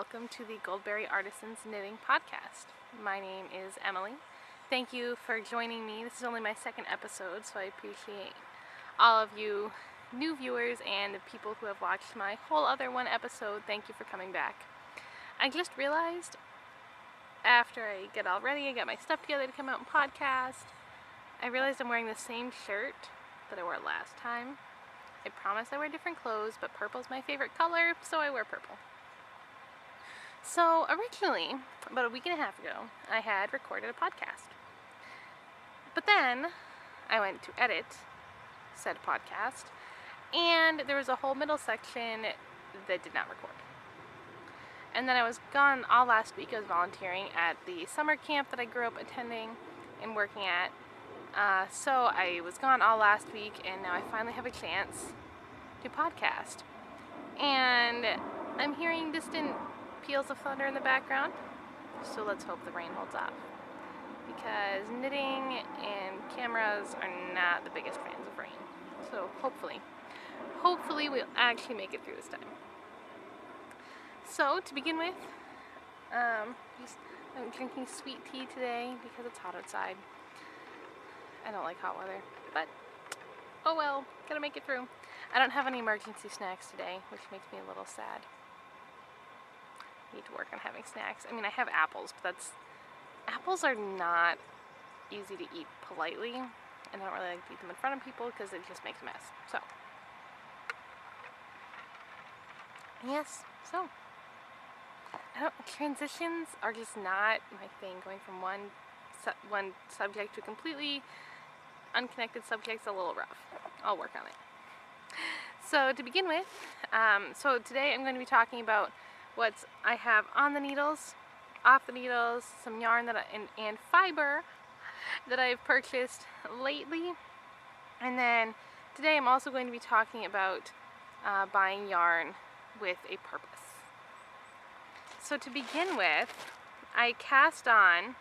welcome to the Goldberry Artisans Knitting Podcast. My name is Emily. Thank you for joining me. This is only my second episode, so I appreciate all of you new viewers and the people who have watched my whole other one episode. Thank you for coming back. I just realized after I get all ready, I got my stuff together to come out and podcast, I realized I'm wearing the same shirt that I wore last time. I promise I wear different clothes, but purple's my favorite color, so I wear purple. So originally, about a week and a half ago, I had recorded a podcast. But then I went to edit said podcast, and there was a whole middle section that did not record. And then I was gone all last week. I was volunteering at the summer camp that I grew up attending and working at. So I was gone all last week, and now I finally have a chance to podcast. And I'm hearing distant peals of thunder in the background, so let's hope the rain holds off. Because knitting and cameras are not the biggest fans of rain. So hopefully we'll actually make it through this time. So to begin with, I'm drinking sweet tea today because it's hot outside. I don't like hot weather, but oh well, gotta make it through. I don't have any emergency snacks today, which makes me a little sad. I need to work on having snacks. I mean, I have apples, but apples are not easy to eat politely, and I don't really like to eat them in front of people because it just makes a mess. So, yes, so. Transitions are just not my thing. Going from one subject to a completely unconnected subject is a little rough. I'll work on it. So to begin with, so today I'm going to be talking about what I have on the needles, off the needles, some yarn and fiber that I've purchased lately. And then today I'm also going to be talking about buying yarn with a purpose. So to begin with, I cast on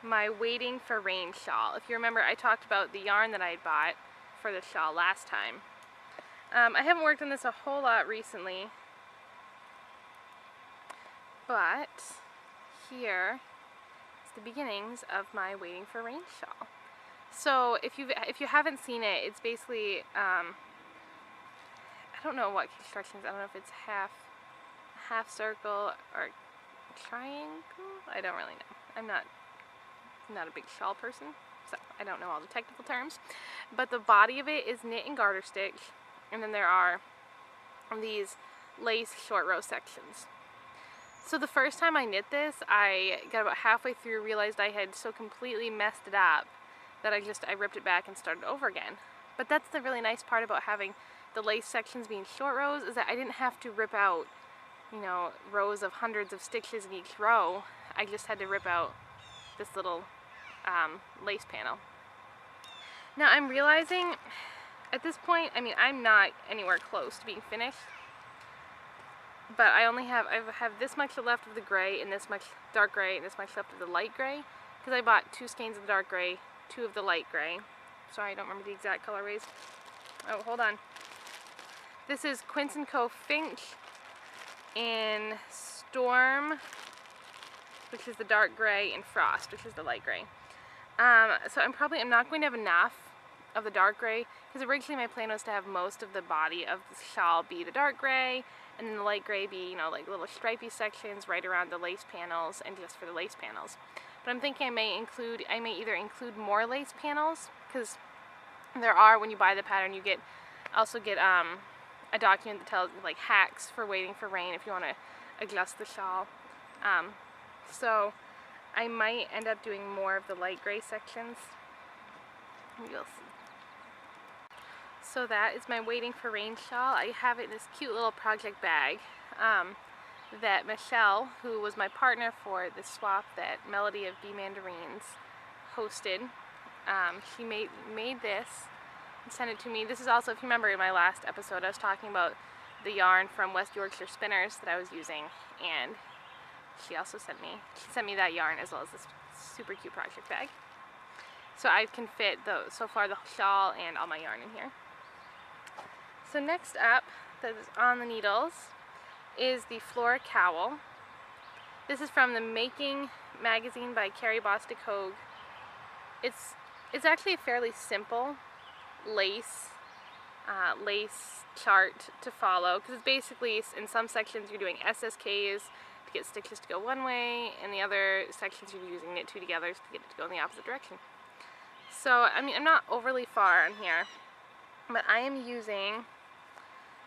my Waiting for Rain shawl. If you remember, I talked about the yarn that I had bought for the shawl last time. I haven't worked on this a whole lot recently, but here is the beginnings of my Waiting for Rain shawl. So if you haven't seen it, it's basically I don't know what constructions. I don't know if it's half circle or triangle. I don't really know. I'm not a big shawl person, so I don't know all the technical terms. But the body of it is knit and garter stitch, and then there are these lace short row sections. So the first time I knit this, I got about halfway through, realized I had so completely messed it up that I ripped it back and started over again. But that's the really nice part about having the lace sections being short rows, is that I didn't have to rip out, rows of hundreds of stitches in each row. I just had to rip out this little lace panel. Now I'm realizing at this point, I'm not anywhere close to being finished, but I have this much left of the gray and this much dark gray and this much left of the light gray, because I bought 2 skeins of the dark gray, 2 of the light gray. Sorry, I don't remember the exact colorways. Oh, hold on. This is Quince & Co. Finch in Storm, which is the dark gray, and Frost, which is the light gray. So I'm not going to have enough of the dark gray, because originally my plan was to have most of the body of the shawl be the dark gray, and then the light gray be, like little stripy sections right around the lace panels and just for the lace panels. But I'm thinking I may either include more lace panels, because there are, when you buy the pattern, you also get a document that tells you hacks for Waiting for Rain if you want to adjust the shawl. So I might end up doing more of the light gray sections. You'll see. So that is my Waiting for Rain shawl. I have it in this cute little project bag that Michelle, who was my partner for the swap that Melody of Bee Mandarines hosted, she made this and sent it to me. This is also, if you remember in my last episode, I was talking about the yarn from West Yorkshire Spinners that I was using, and she sent me that yarn as well as this super cute project bag. So I can fit so far the shawl and all my yarn in here. So next up, that is on the needles, is the Flora Cowl. This is from the Making magazine by Carrie, Bostick, Hoge. It's actually a fairly simple lace chart to follow, because it's basically, in some sections you're doing SSKs to get stitches to go one way, and the other sections you're using knit two togethers to get it to go in the opposite direction. So, I mean, I'm not overly far on here, but I am using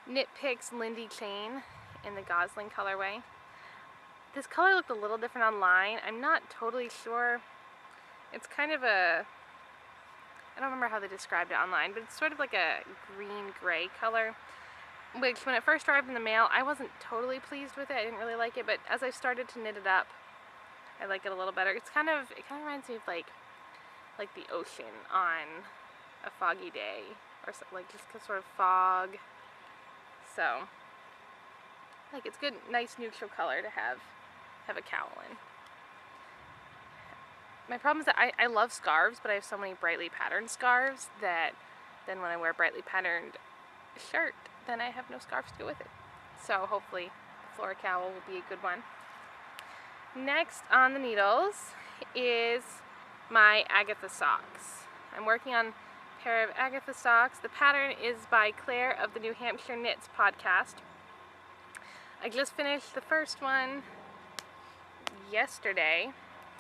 Knit Picks Lindy Chain in the Gosling colorway. This color looked a little different online. I'm not totally sure. It's kind of a, I don't remember how they described it online, but it's sort of like a green-gray color, which when it first arrived in the mail, I wasn't totally pleased with it. I didn't really like it, but as I started to knit it up, I like it a little better. It kind of reminds me of like the ocean on a foggy day, or like just sort of fog. So, like, it's good, nice neutral color to have a cowl in. My problem is that I love scarves, but I have so many brightly patterned scarves that then when I wear a brightly patterned shirt, then I have no scarves to go with it. So hopefully the Flora Cowl will be a good one. Next on the needles is my Agatha socks. I'm working on a pair of Agatha socks. The pattern is by Claire of the New Hampshire Knits podcast. I just finished the first one yesterday.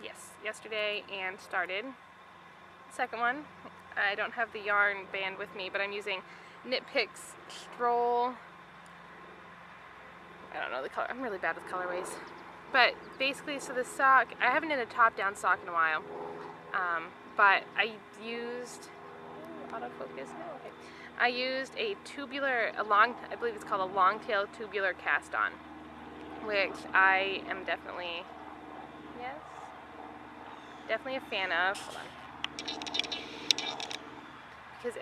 Yes, yesterday, and started the second one. I don't have the yarn band with me, but I'm using Knit Picks Stroll. I don't know the color. I'm really bad with colorways. But basically, so the sock, I haven't knit a top-down sock in a while, but I used, autofocus, no, okay. I used a tubular, I believe it's called a long tail tubular cast on, which I am definitely, yes, definitely a fan of. Hold on. Because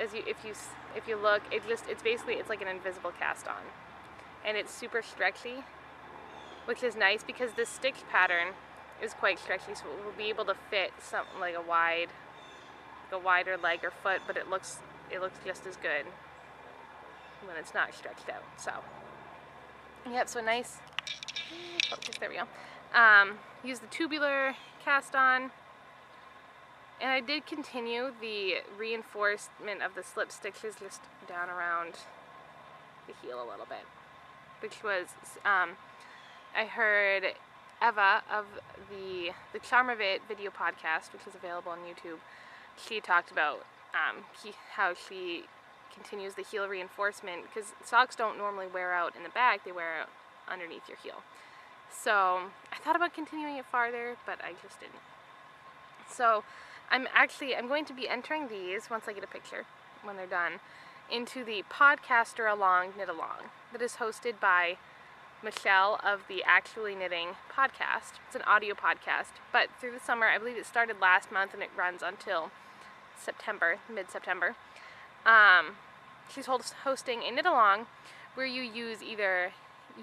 if you look, it's basically, it's like an invisible cast on, and it's super stretchy, which is nice because this stitch pattern is quite stretchy, so it will be able to fit something like a wider leg or foot, but it looks just as good when it's not stretched out. So, yep. So nice. Focus. There we go. Use the tubular cast on. And I did continue the reinforcement of the slip stitches just down around the heel a little bit, which was, I heard Eva of the Charmavit video podcast, which is available on YouTube. She talked about how she continues the heel reinforcement, because socks don't normally wear out in the back, they wear out underneath your heel. So I thought about continuing it farther, but I just didn't. So I'm going to be entering these, once I get a picture, when they're done, into the Podcaster Along Knit Along that is hosted by Michelle of the Actually Knitting podcast. It's an audio podcast, but through the summer, I believe it started last month and it runs until September, mid-September. She's hosting a knit along where you use either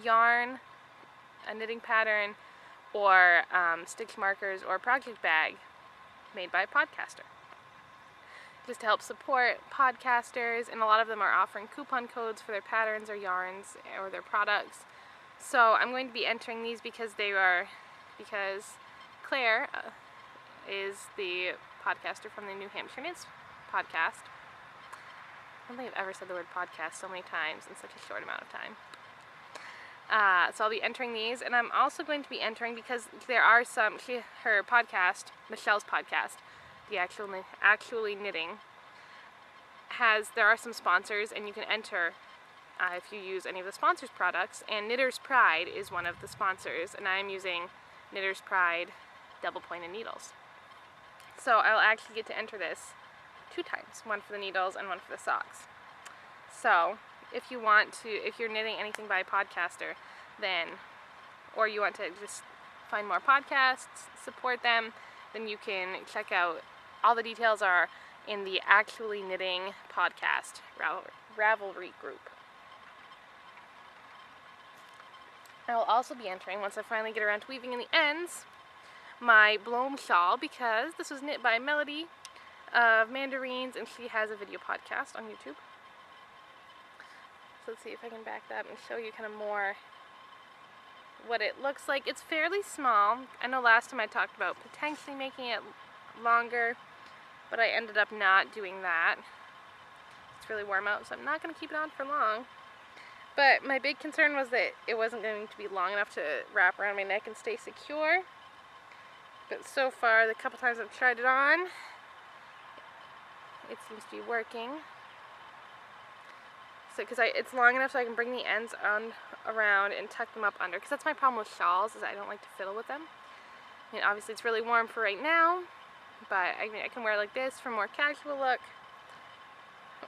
yarn, a knitting pattern, or stitch markers or project bag made by a podcaster, just to help support podcasters, and a lot of them are offering coupon codes for their patterns or yarns or their products. So I'm going to be entering these because Claire is the podcaster from the New Hampshire Knits podcast. I don't think I've ever said the word podcast so many times in such a short amount of time. So I'll be entering these, and I'm also going to be entering because there are her podcast, Michelle's podcast, the Actually Knitting, there are some sponsors, and you can enter if you use any of the sponsors' products, and Knitter's Pride is one of the sponsors, and I'm using Knitter's Pride double pointed needles. So I'll actually get to enter this 2 times, one for the needles and one for the socks. So if you're knitting anything by a podcaster, or you want to just find more podcasts, support them, then you can check out, all the details are in the Actually Knitting podcast Ravelry group. I will also be entering, once I finally get around to weaving in the ends, my Blom shawl, because this was knit by Melody of Mandarines, and she has a video podcast on YouTube. So let's see if I can back that up and show you kind of more what it looks like. It's fairly small. I know last time I talked about potentially making it longer, but I ended up not doing that. It's really warm out, so I'm not going to keep it on for long. But my big concern was that it wasn't going to be long enough to wrap around my neck and stay secure. But so far, the couple times I've tried it on, it seems to be working. So, because it's long enough so I can bring the ends on around and tuck them up under. Because that's my problem with shawls, is I don't like to fiddle with them. I mean, obviously it's really warm for right now, but I mean, I can wear it like this for a more casual look,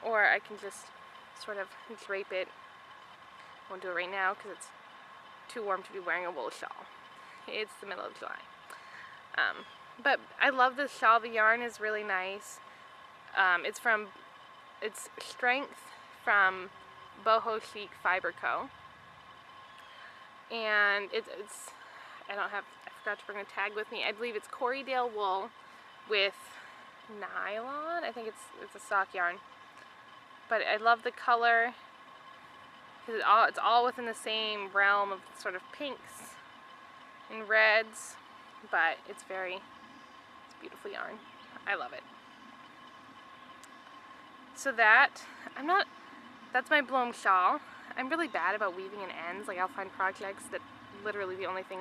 or I can just sort of drape it. I won't do it right now because it's too warm to be wearing a wool shawl. It's the middle of July. But I love this shawl. The yarn is really nice. It's Strength from Boho Chic Fiber Co. And it's I forgot to bring a tag with me. I believe it's Corriedale wool with nylon. I think it's a sock yarn. But I love the color, because it's all within the same realm of sort of pinks and reds, but it's beautiful yarn. I love it. So that's my Blom shawl. I'm really bad about weaving in ends. Like, I'll find projects that literally the only thing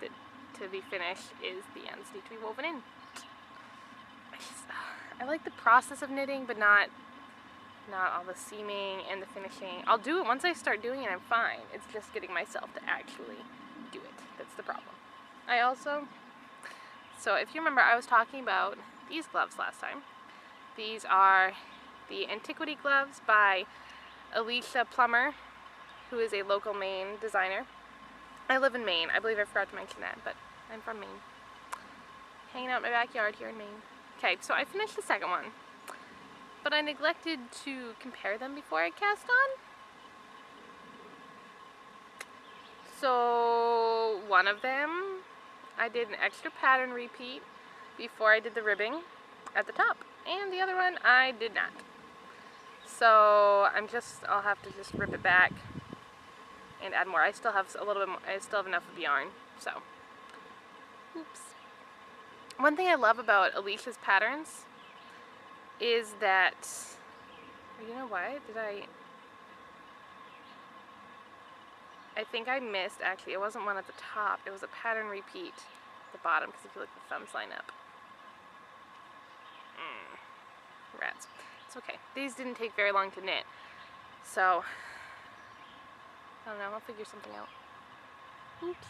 to be finished is the ends need to be woven in. I like the process of knitting, but not all the seaming and the finishing. I'll do it once I start doing it, I'm fine. It's just getting myself to actually do it that's the problem. So if you remember, I was talking about these gloves last time. These are the Antiquity gloves by Alicia Plummer, who is a local Maine designer. I live in Maine. I believe I forgot to mention that, but I'm from Maine. Hanging out in my backyard here in Maine. Okay, so I finished the second one, but I neglected to compare them before I cast on. So one of them, I did an extra pattern repeat before I did the ribbing at the top, and the other one I did not. So I'll have to just rip it back and add more. I still have a little bit more. I still have enough of the yarn. So, oops. One thing I love about Alicia's patterns is that, you know what? I think I missed, actually, it wasn't one at the top. It was a pattern repeat at the bottom, because if you look, the thumbs line up. Rats. It's okay. These didn't take very long to knit. So, I don't know, I'll figure something out. Oops.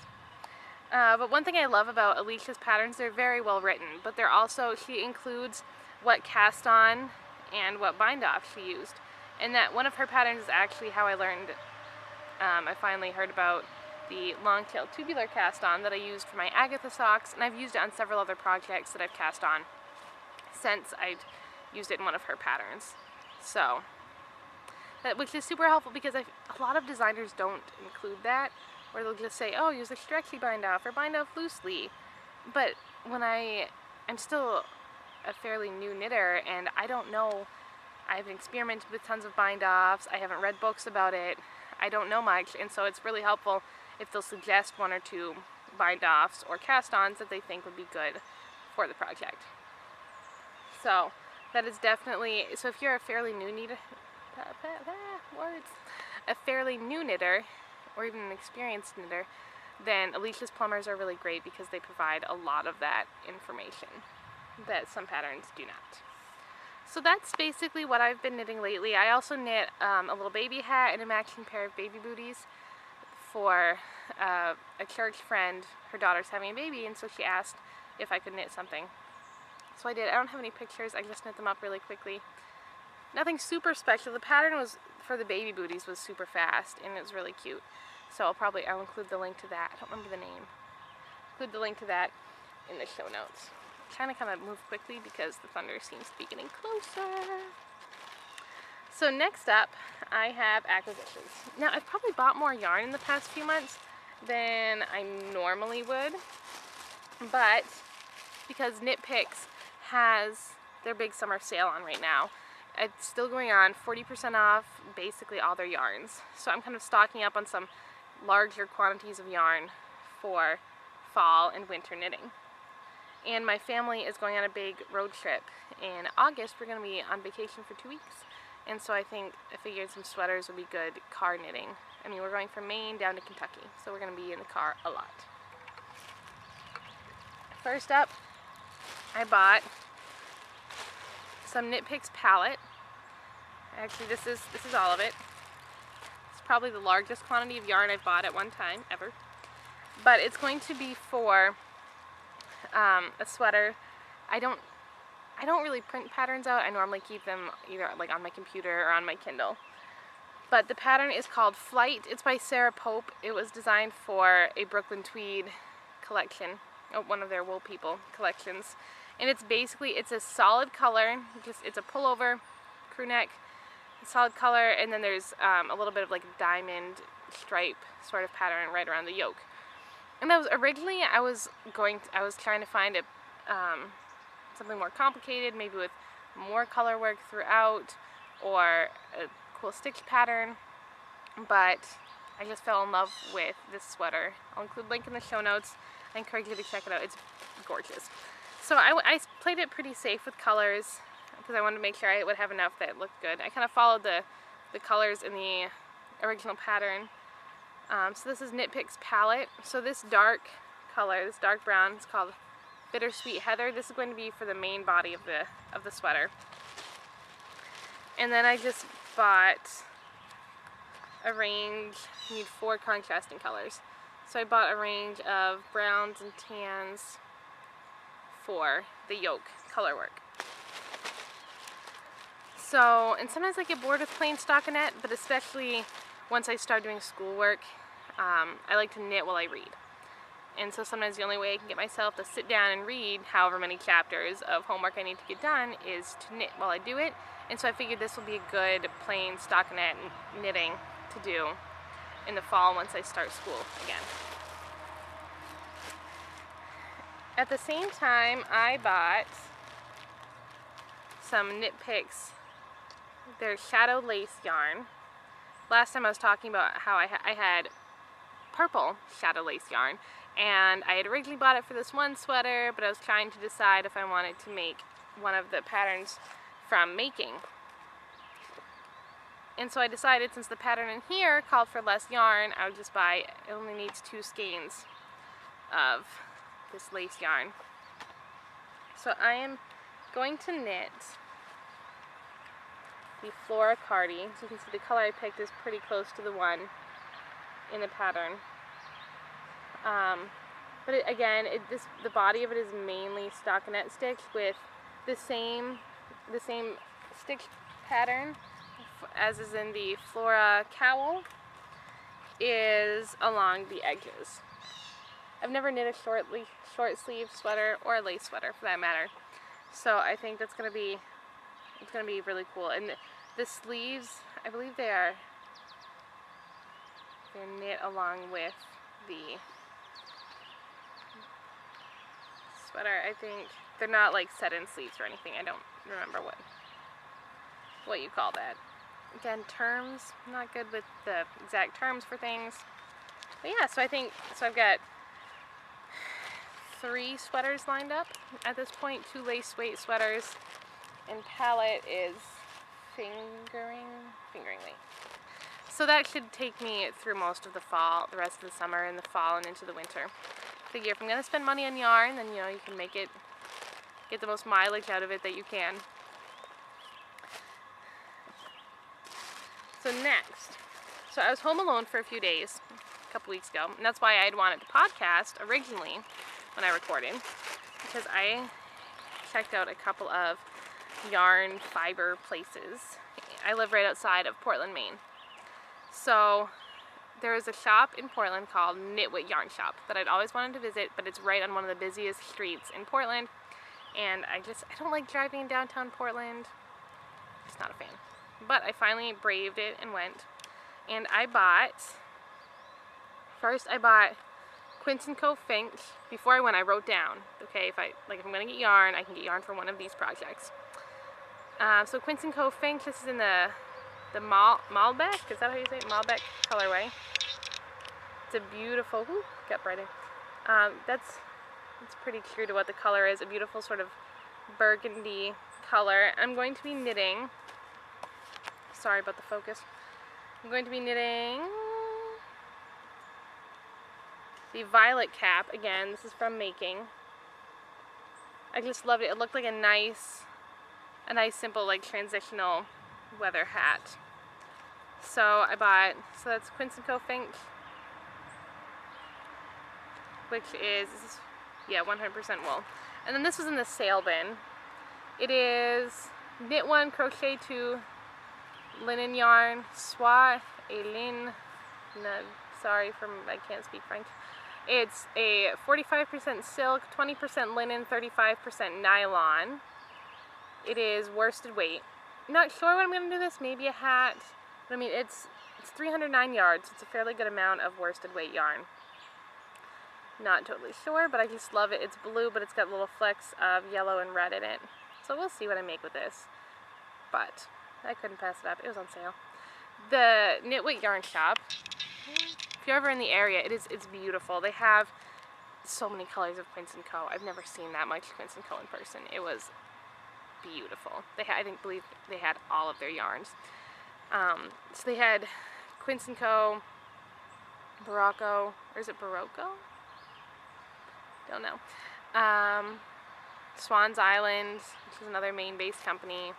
But one thing I love about Alicia's patterns, they're very well written, but she includes what cast on and what bind off she used. And that one of her patterns is actually how I learned, I finally heard about the long-tailed tubular cast on that I used for my Agatha socks, and I've used it on several other projects that I've cast on since I've used it in one of her patterns. So, which is super helpful, because a lot of designers don't include that, or they'll just say, oh, use a stretchy bind off or bind off loosely. But when I'm still a fairly new knitter, and I don't know, I haven't experimented with tons of bind offs, I haven't read books about it, I don't know much, and so it's really helpful if they'll suggest one or two bind offs or cast ons that they think would be good for the project. So that is definitely, so if you're a fairly new knitter, or even an experienced knitter, then Alicia's Plumbers are really great, because they provide a lot of that information that some patterns do not. So that's basically what I've been knitting lately. I also knit a little baby hat and a matching pair of baby booties for a church friend. Her daughter's having a baby, and so she asked if I could knit something. So I did. I don't have any pictures, I just knit them up really quickly. Nothing super special. The pattern for the baby booties was super fast, and it was really cute. So I'll include the link to that. I don't remember the name. Include the link to that in the show notes. I'm trying to kind of move quickly because the thunder seems to be getting closer. So next up, I have acquisitions. Now, I've probably bought more yarn in the past few months than I normally would, but because Knit Picks has their big summer sale on right now, it's still going on, 40% off basically all their yarns. So I'm kind of stocking up on some larger quantities of yarn for fall and winter knitting. And my family is going on a big road trip in August. We're going to be on vacation for 2 weeks, and so I figured some sweaters would be good car knitting. I mean, we're going from Maine down to Kentucky, so we're going to be in the car a lot. First up, I bought some Knit Picks palette. Actually, this is all of it. It's probably the largest quantity of yarn I've bought at one time ever. But it's going to be for a sweater. I don't really print patterns out. I normally keep them either like on my computer or on my Kindle. But the pattern is called Flight. It's by Sarah Pope. It was designed for a Brooklyn Tweed collection, one of their Wool People collections. And it's basically, it's a solid color, it's a pullover, crew neck, solid color, and then there's a little bit of like a diamond stripe sort of pattern right around the yoke. And that was originally, I was trying to find something more complicated, maybe with more color work throughout, or a cool stitch pattern, but I just fell in love with this sweater. I'll include a link in the show notes. I encourage you to check it out. It's gorgeous. So I played it pretty safe with colors because I wanted to make sure I would have enough that looked good. I kind of followed the colors in the original pattern. So this is Knit Picks palette. So this dark color, this dark brown, is called Bittersweet Heather. This is going to be for the main body of the sweater. And then I just bought a range. You need 4 contrasting colors. So I bought a range of browns and tans for the yoke color work. So, and sometimes I get bored with plain stockinette, but especially once I start doing schoolwork, I like to knit while I read. And so sometimes the only way I can get myself to sit down and read however many chapters of homework I need to get done is to knit while I do it. And so I figured this will be a good plain stockinette knitting to do in the fall once I start school again. At the same time, I bought some Knit Picks. They're shadow lace yarn. Last time I was talking about how I had purple shadow lace yarn, and I had originally bought it for this one sweater, but I was trying to decide if I wanted to make one of the patterns from making. And so I decided, since the pattern in here called for less yarn, I would just buy, it only needs 2 skeins of this lace yarn. So I am going to knit the Flora Cardi. So you can see the color I picked is pretty close to the one in the pattern. But the body of it is mainly stockinette stitch with the same stitch pattern as is in the Flora Cowl is along the edges. I've never knit a short sleeve sweater or a lace sweater for that matter, so I think it's gonna be really cool. And the sleeves, I believe they're knit along with the sweater. I think they're not like set-in sleeves or anything. I don't remember what you call that. Again, terms, I'm not good with the exact terms for things. But yeah, so I've got 3 sweaters lined up at this point, 2 lace weight sweaters, and palette is fingering weight. So that should take me through most of the fall, the rest of the summer and the fall and into the winter. Figure if I'm going to spend money on yarn, then you can get the most mileage out of it that you can. So next, I was home alone for a few days, a couple weeks ago, and that's why I had wanted to podcast originally when I recorded, because I checked out a couple of yarn fiber places. I live right outside of Portland, Maine. So there is a shop in Portland called Knitwit Yarn Shop that I'd always wanted to visit, but it's right on one of the busiest streets in Portland, and I don't like driving in downtown Portland. Just not a fan. But I finally braved it and went, and I bought Quince & Co. Finch. Before I went, I wrote down, okay, if I'm gonna get yarn, I can get yarn for one of these projects. So Quince & Co. Finch, this is in the Malbec, is that how you say it? Malbec colorway. It's a beautiful, whoo, got bright in. That's pretty true to what the color is, a beautiful sort of burgundy color. I'm going to be knitting, sorry about the focus, I'm going to be knitting the violet cap. Again, this is from Making. I just loved it. It looked like a nice simple like transitional weather hat. So I bought, so that's Quince & Co. Fink, which is, yeah, 100% wool. And then this was in the sale bin. It is knit 1, crochet 2, linen yarn, soie et lin, sorry, I can't speak French. It's a 45% silk, 20% linen, 35% nylon. It is worsted weight. Not sure when I'm going to do this, maybe a hat. But I mean, it's 309 yards. It's a fairly good amount of worsted weight yarn. Not totally sure, but I just love it. It's blue, but it's got little flecks of yellow and red in it. So we'll see what I make with this. But I couldn't pass it up. It was on sale. The Knitwit Yarn Shop, if you're ever in the area, it's beautiful. They have so many colors of Quince & Co. I've never seen that much Quince & Co. in person. It was beautiful. I believe they had all of their yarns. So they had Quince & Co., Barocco, or is it Barocco? Don't know. Swan's Island, which is another Maine-based company.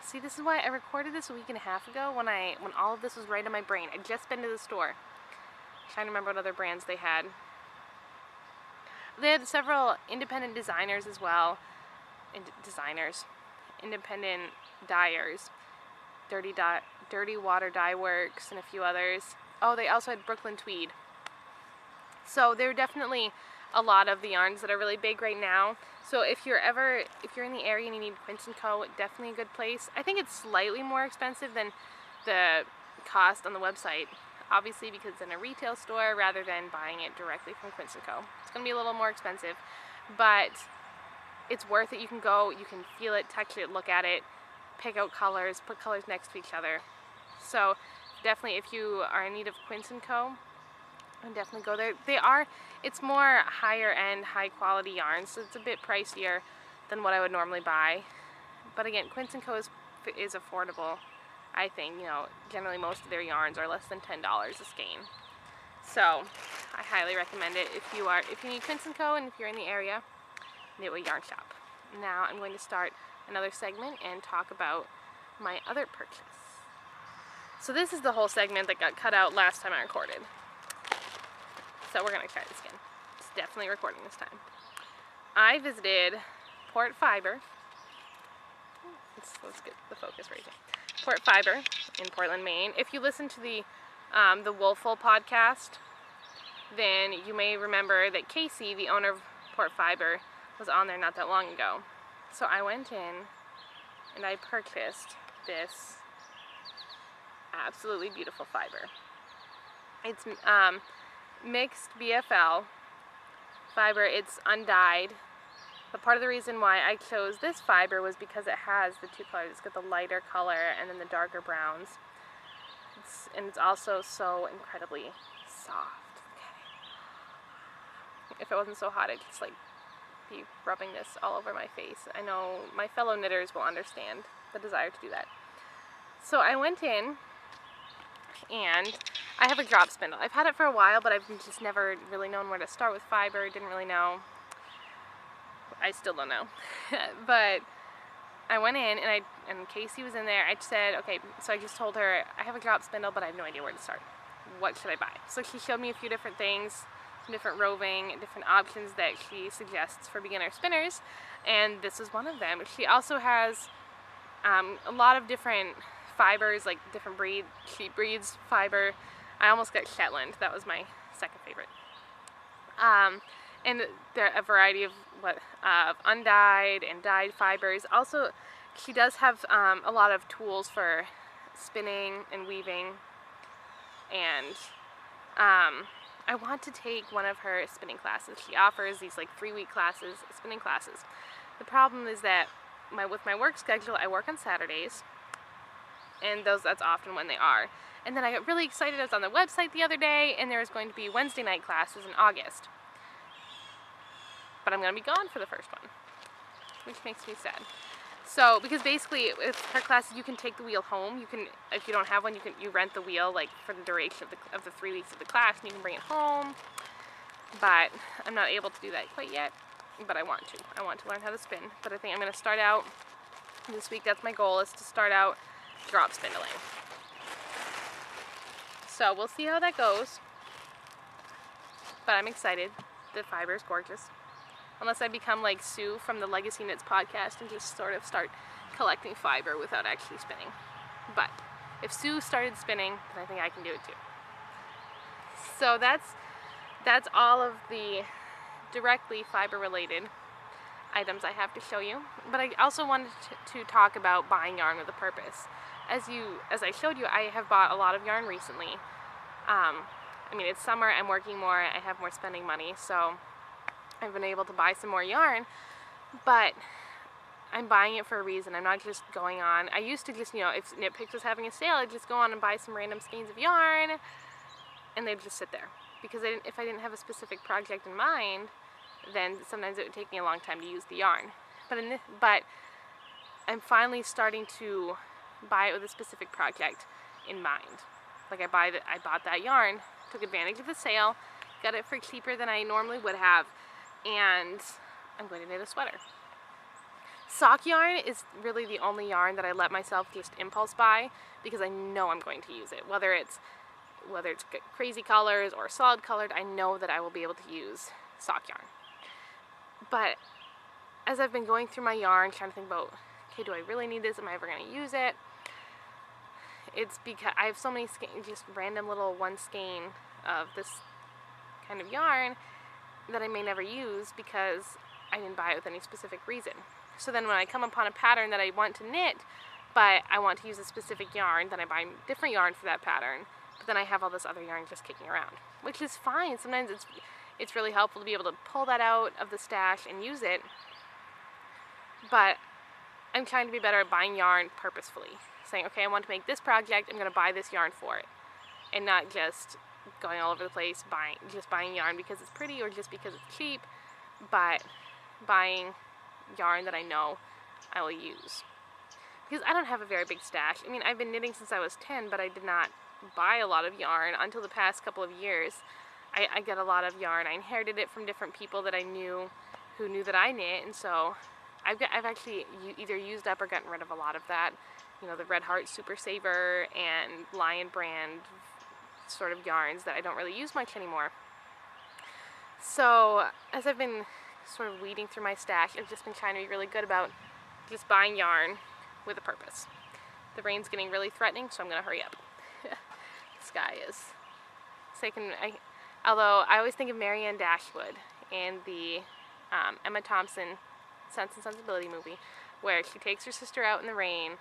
See, this is why I recorded this a week and a half ago when all of this was right in my brain. I'd just been to the store. I'm trying to remember what other brands they had. They had several independent designers as well. Independent dyers. Dirty Water Dye Works and a few others. Oh, they also had Brooklyn Tweed. So there are definitely a lot of the yarns that are really big right now. So if you're in the area and you need Quince & Co., definitely a good place. I think it's slightly more expensive than the cost on the website, obviously because it's in a retail store rather than buying it directly from Quince & Co. It's going to be a little more expensive, but it's worth it. You can go, you can feel it, touch it, look at it, pick out colors, put colors next to each other. So definitely if you are in need of Quince & Co., and definitely go there. It's more higher end, high quality yarns, so it's a bit pricier than what I would normally buy. But again, Quince & Co. is affordable. I think, generally most of their yarns are less than $10 a skein. So I highly recommend it if you need Quince & Co. and if you're in the area, Knitwit Yarn Shop. Now I'm going to start another segment and talk about my other purchase. So this is the whole segment that got cut out last time I recorded. So we're going to try this again. It's definitely recording this time. I visited Port Fiber. Let's get the focus right here. Port Fiber in Portland, Maine. If you listen to the Woolful podcast, then you may remember that Casey, the owner of Port Fiber, was on there not that long ago. So I went in and I purchased this absolutely beautiful fiber. It's mixed BFL fiber. It's undyed, but part of the reason why I chose this fiber was because it has the two colors. It's got the lighter color and then the darker browns. It's also so incredibly soft. If it wasn't so hot, I'd just be rubbing this all over my face. I know my fellow knitters will understand the desire to do that. So I went in and I have a drop spindle. I've had it for a while, but I've just never really known where to start with fiber. Didn't really know. I still don't know. But I went in and Casey was in there. I said, okay, so I just told her, I have a drop spindle, but I have no idea where to start. What should I buy? So she showed me a few different things, some different roving, different options that she suggests for beginner spinners, and this is one of them. She also has a lot of different fibers, like different sheep breeds fiber. I almost got Shetland. That was my second favorite. And there are a variety of undyed and dyed fibers. Also, she does have a lot of tools for spinning and weaving. And I want to take one of her spinning classes. She offers these 3-week classes, spinning classes. The problem is that with my work schedule, I work on Saturdays. And that's often when they are. And then I got really excited. I was on the website the other day, and there was going to be Wednesday night classes in August. But I'm going to be gone for the first one, which makes me sad. So, because basically, with her classes, you can take the wheel home. You can, if you don't have one, you rent the wheel, like, for the duration of the 3 weeks of the class, and you can bring it home. But I'm not able to do that quite yet, but I want to. I want to learn how to spin. But I think I'm going to start out this week. That's my goal, is to start out drop spindling. So, we'll see how that goes. But I'm excited. The fiber is gorgeous. Unless I become like Sue from the Legacy Knits podcast and just sort of start collecting fiber without actually spinning. But if Sue started spinning, then I think I can do it too. So that's all of the directly fiber related items I have to show you. But I also wanted to talk about buying yarn with a purpose. As I showed you, I have bought a lot of yarn recently. I mean, it's summer, I'm working more, I have more spending money, so I've been able to buy some more yarn, but I'm buying it for a reason. I'm not just going on. I used to just, if Knit Picks was having a sale, I'd just go on and buy some random skeins of yarn, and they'd just sit there. Because if I didn't have a specific project in mind, then sometimes it would take me a long time to use the yarn. But I'm finally starting to buy it with a specific project in mind. Like I bought that yarn, took advantage of the sale, got it for cheaper than I normally would have, and I'm going to knit a sweater. Sock yarn is really the only yarn that I let myself just impulse buy because I know I'm going to use it. Whether it's crazy colors or solid colored, I know that I will be able to use sock yarn. But as I've been going through my yarn, trying to think about, okay, do I really need this? Am I ever going to use it? It's because I have so many just random little one skein of this kind of yarn that I may never use because I didn't buy it with any specific reason. So then when I come upon a pattern that I want to knit, but I want to use a specific yarn, then I buy different yarn for that pattern, but then I have all this other yarn just kicking around, which is fine. Sometimes it's really helpful to be able to pull that out of the stash and use it, but I'm trying to be better at buying yarn purposefully. Saying, okay, I want to make this project, I'm going to buy this yarn for it, and not just going all over the place buying yarn because it's pretty or just because it's cheap, but buying yarn that I know I will use. Because I don't have a very big stash. I mean, I've been knitting since I was 10, but I did not buy a lot of yarn until the past couple of years. I get a lot of yarn. I inherited it from different people that I knew who knew that I knit, and so I've actually either used up or gotten rid of a lot of that. The Red Heart Super Saver and Lion brand sort of yarns that I don't really use much anymore. So as I've been sort of weeding through my stash, I've just been trying to be really good about just buying yarn with a purpose. The rain's getting really threatening, so I'm going to hurry up. The sky is. So although I always think of Marianne Dashwood and the Emma Thompson Sense and Sensibility movie, where she takes her sister out in the rain,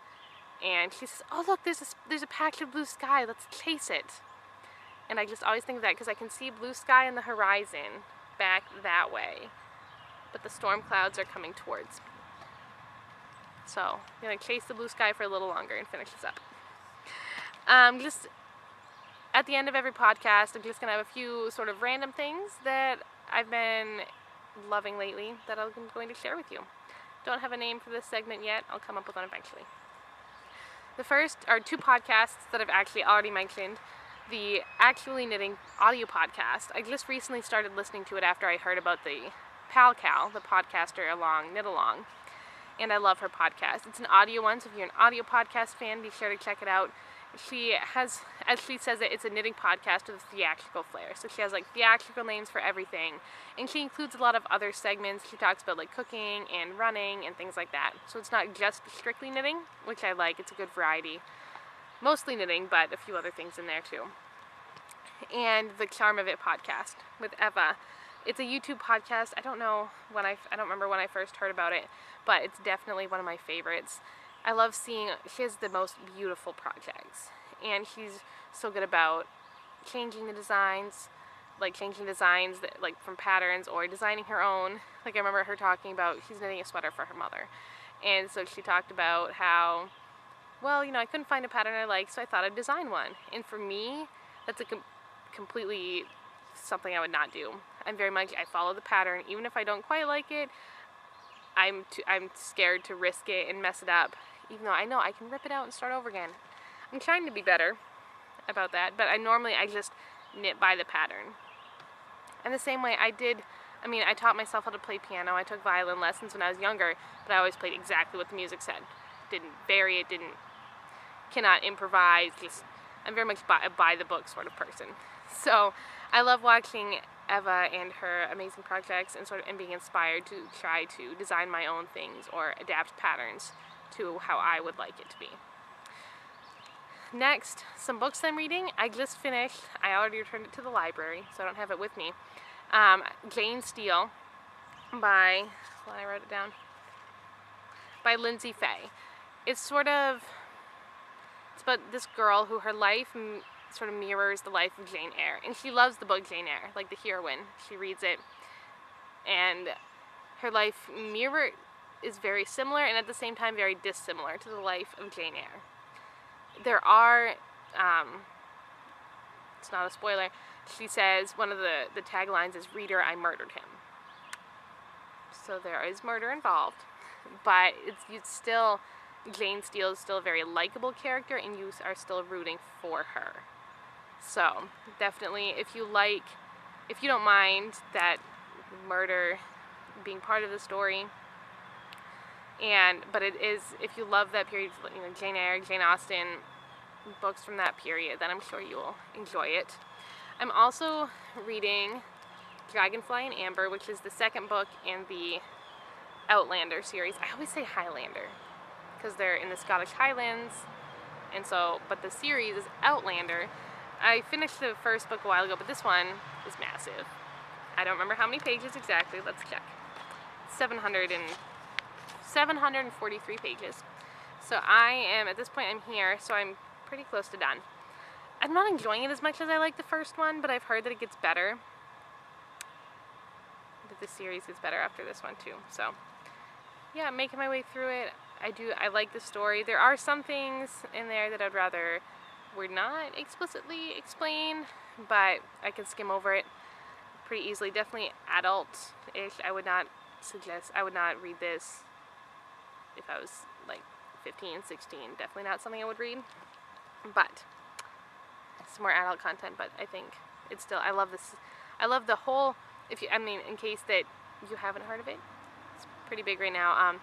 and she says, "Oh look, there's a patch of blue sky. Let's chase it." And I just always think of that because I can see blue sky on the horizon back that way, but the storm clouds are coming towards me. So I'm gonna chase the blue sky for a little longer and finish this up. Just at the end of every podcast, I'm just gonna have a few sort of random things that I've been loving lately that I'm going to share with you. Don't have a name for this segment yet. I'll come up with one eventually. The first are two podcasts that I've actually already mentioned. The Actually Knitting audio podcast. I just recently started listening to it after I heard about the Cowl, the podcaster Knit Along. And I love her podcast. It's an audio one, so if you're an audio podcast fan, be sure to check it out. She has, as she says it's a knitting podcast with a theatrical flair. So she has like theatrical names for everything. And she includes a lot of other segments. She talks about like cooking and running and things like that. So it's not just strictly knitting, which I like. It's a good variety. Mostly knitting, but a few other things in there too. And the Charm of It podcast with Eva. It's a YouTube podcast. I don't remember when I first heard about it, but it's definitely one of my favorites. I love seeing, she has the most beautiful projects, and she's so good about changing the designs, like changing designs that, like from patterns or designing her own. Like I remember her talking about, she's knitting a sweater for her mother, and so she talked about how well, you know, I couldn't find a pattern I liked, so I thought I'd design one. And for me, that's a completely something I would not do. I'm very much, I follow the pattern, even if I don't quite like it. I'm scared to risk it and mess it up, even though I know I can rip it out and start over again. I'm trying to be better about that, but I just knit by the pattern. And the same way I taught myself how to play piano. I took violin lessons when I was younger, but I always played exactly what the music said. Didn't vary it, cannot improvise. I'm very much a by the book sort of person. So I love watching Eva and her amazing projects and being inspired to try to design my own things or adapt patterns to how I would like it to be. Next, some books I'm reading. I just finished, I already returned it to the library, so I don't have it with me. Jane Steele by Lindsay Fay. It's about this girl who her life sort of mirrors the life of Jane Eyre, and she loves the book Jane Eyre, like the heroine. She reads it, and her life is very similar and at the same time very dissimilar to the life of Jane Eyre. There are, it's not a spoiler, she says one of the taglines is, "Reader, I murdered him." So there is murder involved, but Jane Steele is still a very likable character, and you are still rooting for her. So definitely, if you don't mind that murder being part of the story, but it is, if you love that period, you know, Jane Eyre, Jane Austen, books from that period, then I'm sure you will enjoy it. I'm also reading Dragonfly and Amber, which is the second book in the Outlander series. I always say Highlander, because they're in the Scottish Highlands, but the series is Outlander. I finished the first book a while ago, but this one is massive. I don't remember how many pages exactly. Let's check. 743 pages. So at this point I'm here, so I'm pretty close to done. I'm not enjoying it as much as I like the first one, but I've heard that it gets better. That the series gets better after this one too. So yeah, I'm making my way through it. I like the story. There are some things in there that I'd rather were not explicitly explained, but I can skim over it pretty easily. Definitely adult-ish. I would not read this if I was like 15, 16. Definitely not something I would read, but some more adult content. But I think it's still, I love this. I love the whole, in case that you haven't heard of it, it's pretty big right now.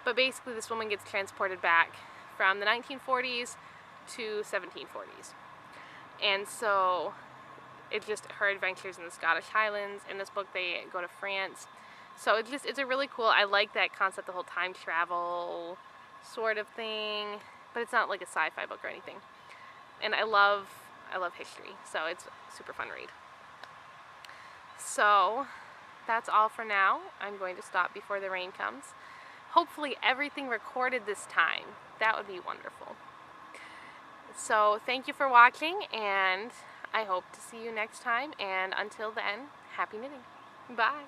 But basically this woman gets transported back from the 1940s to 1740s. And so it's just her adventures in the Scottish Highlands. In this book they go to France. So it's a really cool, I like that concept, the whole time travel sort of thing, but it's not like a sci-fi book or anything. And I love history, so it's a super fun read. So that's all for now. I'm going to stop before the rain comes. Hopefully everything recorded this time. That would be wonderful. So thank you for watching, and I hope to see you next time, and until then, happy knitting. Bye.